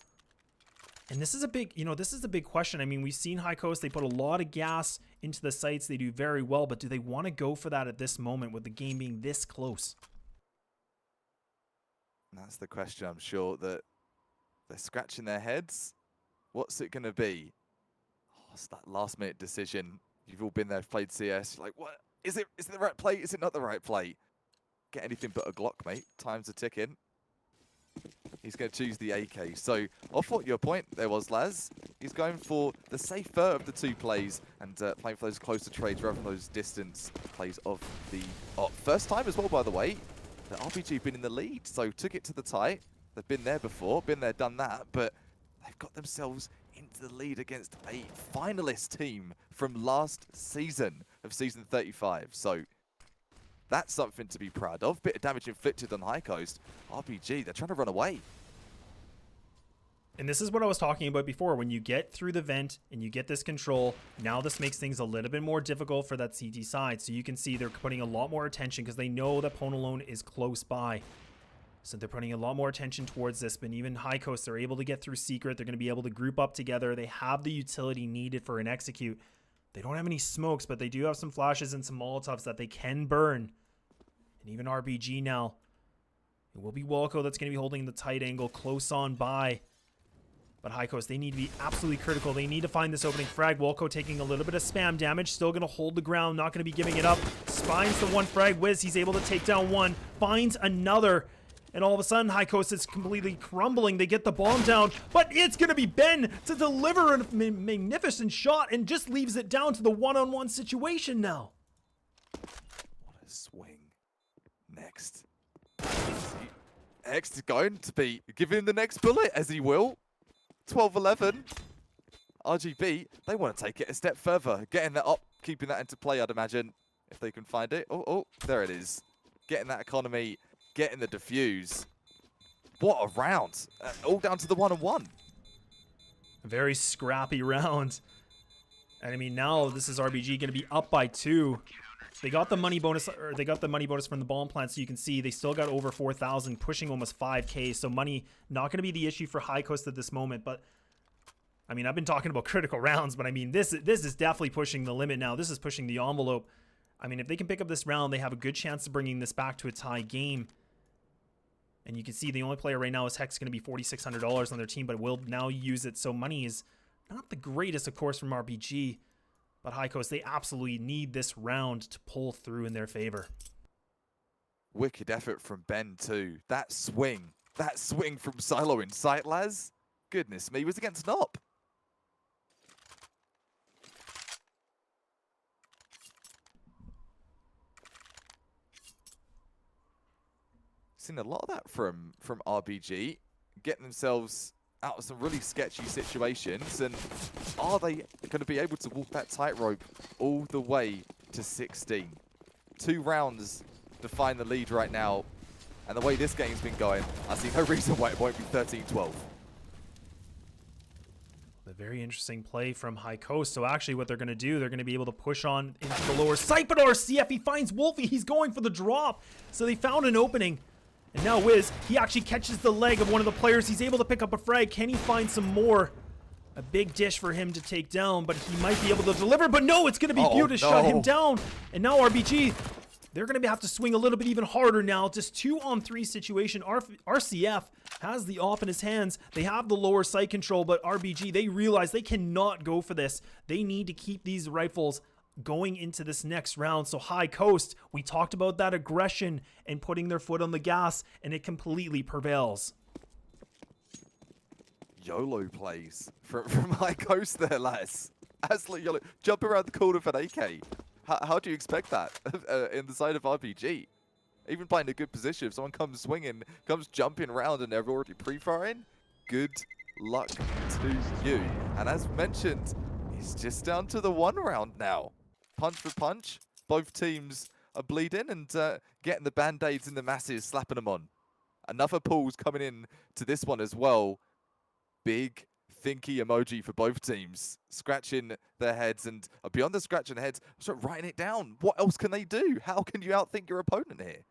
S1: And this is a big, this is a big question. I mean, we've seen High Coast, they put a lot of gas into the sites. They do very well, but do they want to go for that at this moment with the game being this close?
S2: That's the question, I'm sure, that they're scratching their heads. What's it going to be? Oh, it's that last minute decision. You've all been there, played CS. You're like, what? Is it the right play? Is it not the right play? Get anything but a Glock, mate. Time's a ticking. He's going to choose the AK. So, off what your point there was, Laz, he's going for the safer of the two plays and playing for those closer trades rather than those distance plays of the first time as well, by the way. The RPG been in the lead, so took it to the tie. They've been there before, been there, done that, but they've got themselves into the lead against a finalist team from last season of Season 35. So, That's something to be proud of. Bit of damage inflicted on High Coast. RPG, they're trying to run away.
S1: And this is what I was talking about before. When you get through the vent and you get this control, now this makes things a little bit more difficult for that CT side. So you can see they're putting a lot more attention because they know that Ponalone is close by. So they're putting a lot more attention towards this. But even High Coast, they're able to get through Secret. They're going to be able to group up together. They have the utility needed for an execute. They don't have any smokes, but they do have some flashes and some Molotovs that they can burn. And even RBG now. It will be Wilco that's going to be holding the tight angle close on by. But High Coast, they need to be absolutely critical. They need to find this opening frag. Wilco taking a little bit of spam damage. Still going to hold the ground. Not going to be giving it up. Spines the one frag. Wiz, he's able to take down one. Finds another. And all of a sudden, High Coast is completely crumbling. They get the bomb down. But it's going to be Ben to deliver a magnificent shot. And just leaves it down to the one-on-one situation now.
S2: What a swing. Next. X is going to be giving him the next bullet, as he will. 12-11. RGB, they want to take it a step further. Getting that up, keeping that into play, I'd imagine, if they can find it. Oh, there it is. Getting that economy, getting the defuse. What a round. All down to the one-on-one.
S1: A very scrappy round. And I mean, now this is RBG going to be up by 2. They got the money bonus, or they got the money bonus from the bomb plant, so you can see they still got over 4,000, pushing almost 5K. So money not going to be the issue for High Coast at this moment. But I mean, I've been talking about critical rounds, but I mean, this is definitely pushing the limit now. This is pushing the envelope. I mean, if they can pick up this round, they have a good chance of bringing this back to a tie game. And you can see the only player right now is Hex, going to be $4,600 on their team, but will now use it. So money is not the greatest, of course, from RBG. But High Coast, they absolutely need this round to pull through in their favor.
S2: Wicked effort from Ben too. That swing from Silo in sight, Laz. Goodness me, was against Nop. Seen a lot of that from RBG, getting themselves out of some really sketchy situations, and are they going to be able to walk that tightrope all the way to 16? 2 rounds to find the lead right now, and the way this game's been going, I see no reason why it won't be 13-12.
S1: A very interesting play from High Coast. So actually what they're going to do, they're going to be able to push on into the lower site, but RCF, he finds Wolfie, he's going for the drop. So they found an opening. And now Wiz, he actually catches the leg of one of the players. He's able to pick up a frag. Can he find some more? A big dish for him to take down, but he might be able to deliver. But no, it's going to be Bew to shut him down. And now RBG, they're going to have to swing a little bit even harder now. Just 2-on-3 situation. RCF has the off in his hands. They have the lower sight control, but RBG, they realize they cannot go for this. They need to keep these rifles going into this next round. So High Coast, we talked about that aggression and putting their foot on the gas, and it completely prevails. YOLO
S2: plays from High Coast there, lads. Absolute YOLO. Jump around the corner for an AK. How do you expect that in the side of RPG? Even playing a good position, if someone comes swinging, comes jumping around and they're already pre-firing, good luck to you. And as mentioned, it's just down to the 1 round now. Punch for punch, both teams are bleeding and getting the band-aids in the masses, slapping them on. Another pulls coming in to this one as well. Big thinky emoji for both teams, scratching their heads, and beyond the scratching their heads, start writing it down. What else can they do? How can you outthink your opponent here?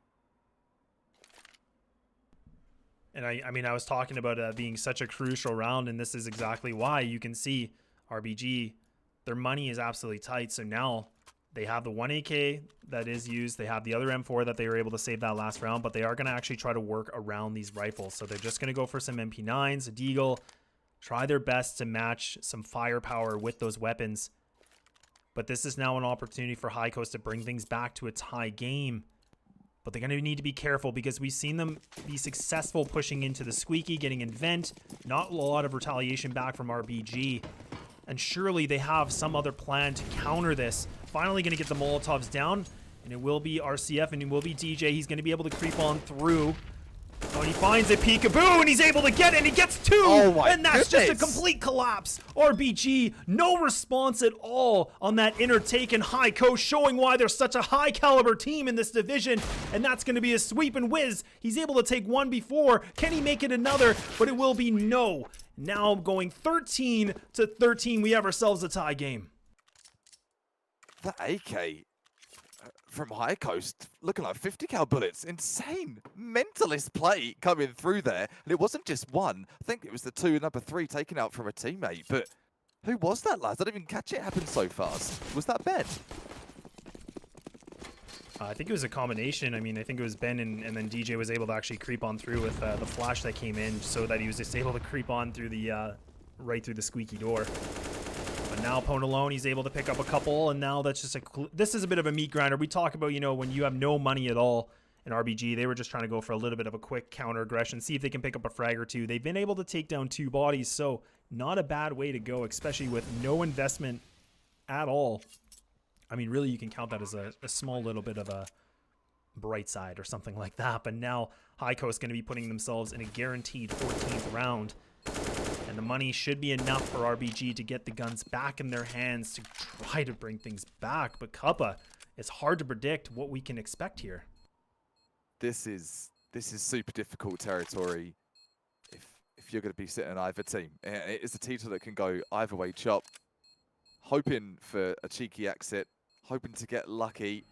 S1: And I mean, I was talking about being such a crucial round, and this is exactly why. You can see RBG, their money is absolutely tight. So now they have the 1 AK that is used. They have the other M4 that they were able to save that last round, but they are going to actually try to work around these rifles. So they're just going to go for some MP9s, a Deagle, try their best to match some firepower with those weapons. But this is now an opportunity for High Coast to bring things back to a tie game. But they're going to need to be careful because we've seen them be successful pushing into the squeaky, getting in vent. Not a lot of retaliation back from RBG. And surely they have some other plan to counter this. Finally going to get the Molotovs down. And it will be RCF and it will be DJ. He's going to be able to creep on through. Oh, and he finds a peekaboo, and he's able to get it, and he gets 2!
S2: Oh my
S1: and that's just a
S2: goodness.
S1: complete collapse. RBG, no response at all on that inner take, and High Coast showing why they're such a high caliber team in this division, and that's going to be a sweep and whiz. He's able to take one before. Can he make it another? But it will be no. Now going 13-13, we have ourselves a tie game.
S2: That AK from High Coast looking like 50 cal bullets. Insane mentalist play coming through there. And it wasn't just one. I think it was the 2 and number 3 taken out from a teammate. But who was that, lads? I didn't even catch it happen so fast. Was that Ben?
S1: I think it was a combination. I mean, I think it was Ben and then DJ was able to actually creep on through with the flash that came in so that he was just able to creep on through the right through the squeaky door. But now Ponalone, he's able to pick up a couple, and now that's just this is a bit of a meat grinder. We talk about, you know, when you have no money at all in RBG, they were just trying to go for a little bit of a quick counter aggression, see if they can pick up a frag or 2. They've been able to take down 2 bodies, so not a bad way to go, especially with no investment at all. I mean, really, you can count that as a small little bit of a bright side or something like that. But now High Coast going to be putting themselves in a guaranteed 14th round. And the money should be enough for RBG to get the guns back in their hands to try to bring things back. But Cuppa, it's hard to predict what we can expect here.
S2: This is super difficult territory if you're going to be sitting on either team. It's a title that can go either way. Chop, hoping for a cheeky exit, hoping to get lucky.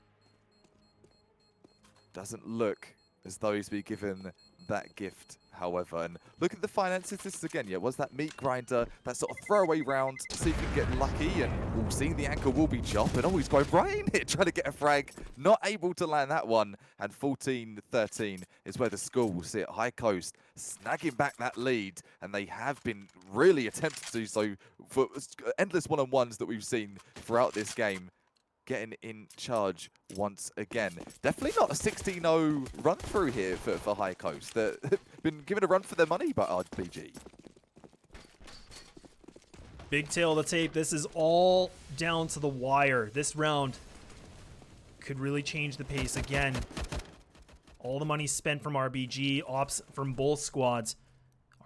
S2: Doesn't look as though he's been given that gift, however. And look at the finances. This is again, yeah, was that meat grinder, that sort of throwaway round to see if he can get lucky. And we'll see the ankle will be Chop. And oh, he's going right in here, trying to get a frag. Not able to land that one. And 14-13 is where the score will sit. High Coast snagging back that lead. And they have been really attempting to do so for endless one-on-ones that we've seen throughout this game. Getting in charge once again. Definitely not a 16-0 run through here for High Coast. They've been given a run for their money by RBG.
S1: Big tail of the tape. This is all down to the wire. This round could really change the pace again. All the money spent from RBG, ops from both squads.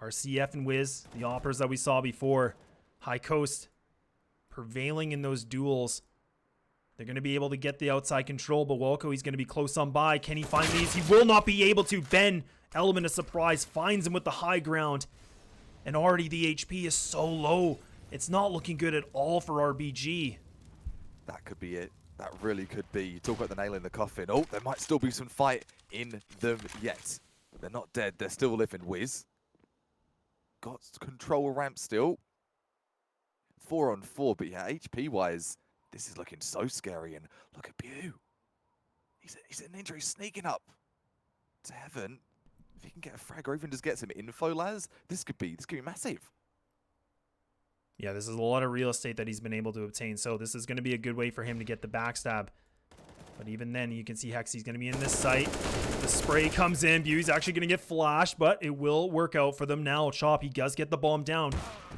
S1: RCF and Wiz, the operas that we saw before. High Coast prevailing in those duels. They're going to be able to get the outside control, but Welko, he's going to be close on by. Can he find these? He will not be able to. Ben, element of surprise, finds him with the high ground. And already the HP is so low. It's not looking good at all for RBG.
S2: That could be it. That really could be. You talk about the nail in the coffin. Oh, there might still be some fight in them yet. They're not dead. They're still living. Wiz got control ramp still. 4 on 4, but yeah, HP-wise, this is looking so scary. And look at Pew. He's an injury sneaking up to heaven. If he can get a frag or even just get some info, Laz, this could be massive.
S1: Yeah, this is a lot of real estate that he's been able to obtain. So this is going to be a good way for him to get the backstab. But even then, you can see Hexy's going to be in this site. The spray comes in. Bew's actually going to get flashed, but it will work out for them now. Chop, he does get the bomb down,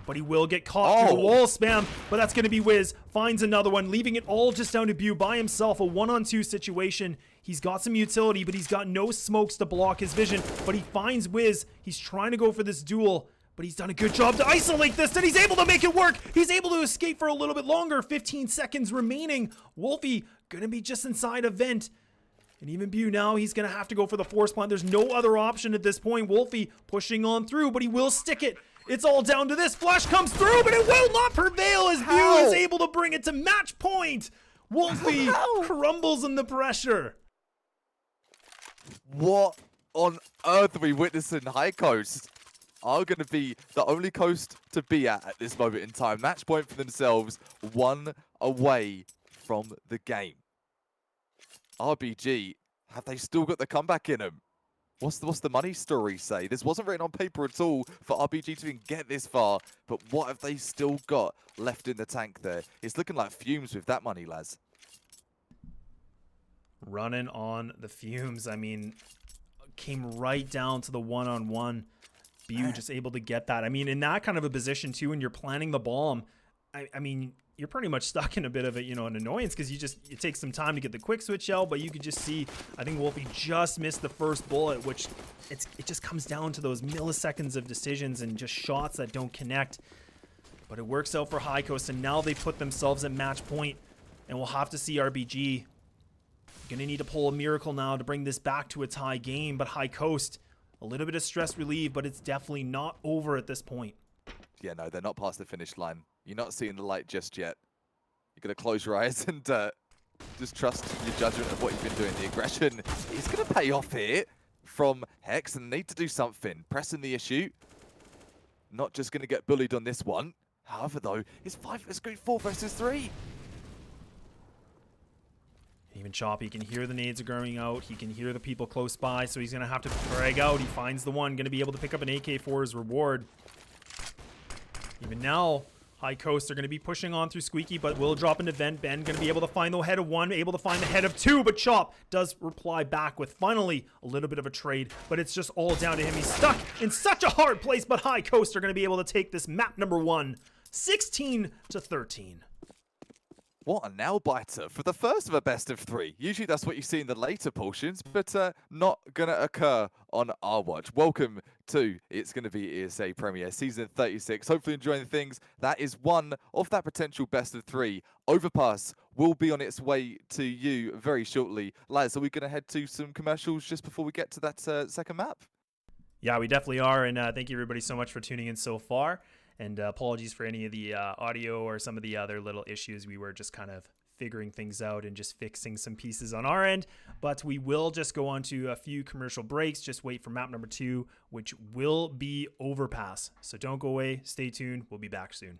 S1: but he will get caught through the wall spam. But that's going to be Wiz. Finds another one, leaving it all just down to Bew by himself. A 1-on-2 situation. He's got some utility, but he's got no smokes to block his vision. But he finds Wiz. He's trying to go for this duel, but he's done a good job to isolate this, and he's able to make it work. He's able to escape for a little bit longer. 15 seconds remaining. Wolfie gonna be just inside a vent. And even Bew now, he's gonna have to go for the force plant. There's no other option at this point. Wolfie pushing on through, but he will stick it. It's all down to this. Flash comes through, but it will not prevail as Bew is able to bring it to match point. Wolfie crumbles in the pressure.
S2: What on earth are we witnessing? High Coast are going to be the only coast to be at this moment in time. Match point for themselves, 1 away from the game. RBG, have they still got the comeback in them? What's the money story say? This wasn't written on paper at all for RBG to even get this far, but what have they still got left in the tank there? It's looking like fumes with that money, Laz.
S1: Running on the fumes. I mean, came right down to the 1-on-1. Bew just able to get that. I mean, in that kind of a position too, when you're planning the bomb, I mean, you're pretty much stuck in a bit of a, an annoyance, because it takes some time to get the quick switch out, but you could just see, I think Wolfie just missed the first bullet, which it just comes down to those milliseconds of decisions and just shots that don't connect. But it works out for High Coast, and now they put themselves at match point, and we'll have to see RBG. Gonna need to pull a miracle now to bring this back to a tie game, but High Coast, a little bit of stress relief, but it's definitely not over at this point.
S2: Yeah, no, they're not past the finish line. You're not seeing the light just yet. You're going to close your eyes and just trust your judgment of what you've been doing. The aggression is going to pay off here from Hex, and need to do something. Pressing the issue. Not just going to get bullied on this one. However, though, it's 4 versus 3.
S1: Even Choppy can hear the nades are going out. He can hear the people close by, so he's going to have to drag out. He finds the one. Going to be able to pick up an AK for his reward. Even now, High Coast are going to be pushing on through Squeaky, but will drop into Vent. Ben going to be able to find the head of one, able to find the head of two, but Chop does reply back with finally a little bit of a trade, but it's just all down to him. He's stuck in such a hard place, but High Coast are going to be able to take this map number 1, 16-13.
S2: What a nail-biter for the first of a best of 3. Usually that's what you see in the later portions, but not going to occur on our watch. Welcome to It's Going to Be Esea Premier Season 36. Hopefully enjoying things. That is one of that potential best of 3. Overpass will be on its way to you very shortly. Lads, are we going to head to some commercials just before we get to that second map?
S1: Yeah, we definitely are, and thank you everybody so much for tuning in so far. And apologies for any of the audio or some of the other little issues. We were just kind of figuring things out and just fixing some pieces on our end. But we will just go on to a few commercial breaks. Just wait for map number 2, which will be Overpass. So don't go away. Stay tuned. We'll be back soon.